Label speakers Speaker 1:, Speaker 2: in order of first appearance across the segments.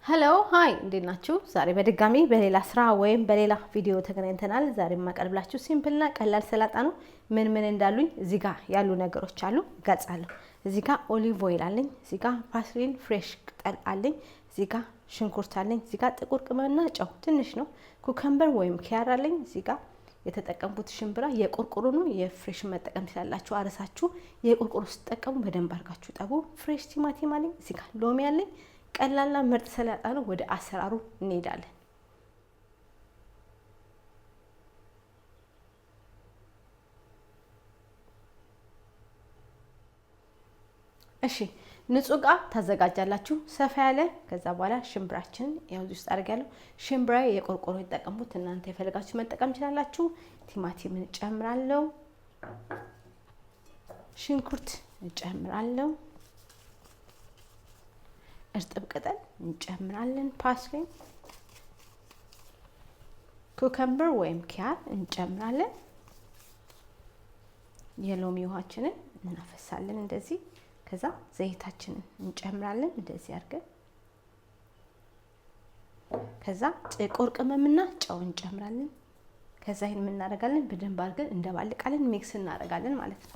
Speaker 1: ሄሎ ሃይ እንዴት ናችሁ? ዛሬ በድጋሚ በሌላ ስራ ወይም በሌላ ቪዲዮ ተገናኝተናል። ዛሬ ማቀርብላችሁ ሲምፕልና ቀላል ሰላጣ ነው። ምን እንዳሉኝ እዚህ ጋር ያሉ ነገሮች አሉ እገልጻለሁ። እዚህ ጋር ኦሊቭ ኦይል አለኝ፣ እዚህ ጋር ፓስሊን ፍሬሽ ቅጠል አለኝ፣ እዚህ ጋር ሽንኩርት አለኝ፣ እዚህ ጋር ጥቁር ቅመምና ጨው ትንሽ ነው። ኩከምበር ወይም ኪያር አለኝ። እዚህ ጋር የተጠቀምኩት ሽምብራ የቁርቁሩ ነው። የፍሬሽ መጠቀም ትችላላችሁ። አረሳችሁ የቁርቁሩ ስትጠቀሙ በደንብ አድርጋችሁ ጠቡ። ፍሬሽ ቲማቲም አለኝ፣ እዚህ ጋር ሎሚ አለኝ። ቀላልና ምርጥ ሰላጣ ነው። ወደ አሰራሩ እንሄዳለን። እሺ ንጹህ ዕቃ ታዘጋጃላችሁ ሰፋ ያለ። ከዛ በኋላ ሽምብራችንን ያው እዚህ ውስጥ አድርጋለሁ። ሽምብራ የቆርቆሮ ይጠቀሙት፣ እናንተ የፈለጋችሁ መጠቀም ትችላላችሁ። ቲማቲም እንጨምራለሁ፣ ሽንኩርት እንጨምራለሁ፣ እርጥብ ቅጠል እንጨምራለን፣ ፓስሊን፣ ኩከምበር ወይም ኪያር እንጨምራለን። የሎሚ ውሃችንን እናፈሳለን እንደዚህ። ከዛ ዘይታችንን እንጨምራለን እንደዚህ አድርገን። ከዛ ጥቁር ቅመምና ጨው እንጨምራለን። ከዛ ይሄን ምን እናደርጋለን? በደንብ አድርገን እንደባልቃለን፣ ሚክስ እናደርጋለን ማለት ነው።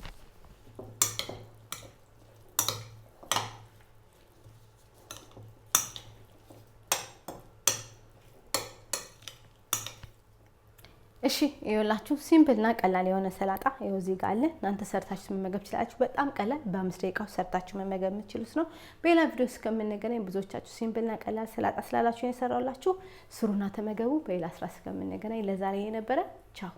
Speaker 1: እሺ ይኸውላችሁ ሲምፕልና ቀላል የሆነ ሰላጣ ይኸው እዚህ ጋር አለ። እናንተ ሰርታችሁ መመገብ ትችላላችሁ። በጣም ቀላል በ5 ደቂቃ ሰርታችሁ መመገብ የምትችሉት ነው። በሌላ ቪዲዮ እስከምንገናኝ ብዙዎቻችሁ ሲምፕልና ቀላል ሰላጣ ስላላችሁ የሰራውላችሁ ስሩና ተመገቡ። በሌላ ስራ እስከምንገናኝ ለዛሬ የነበረ ቻው።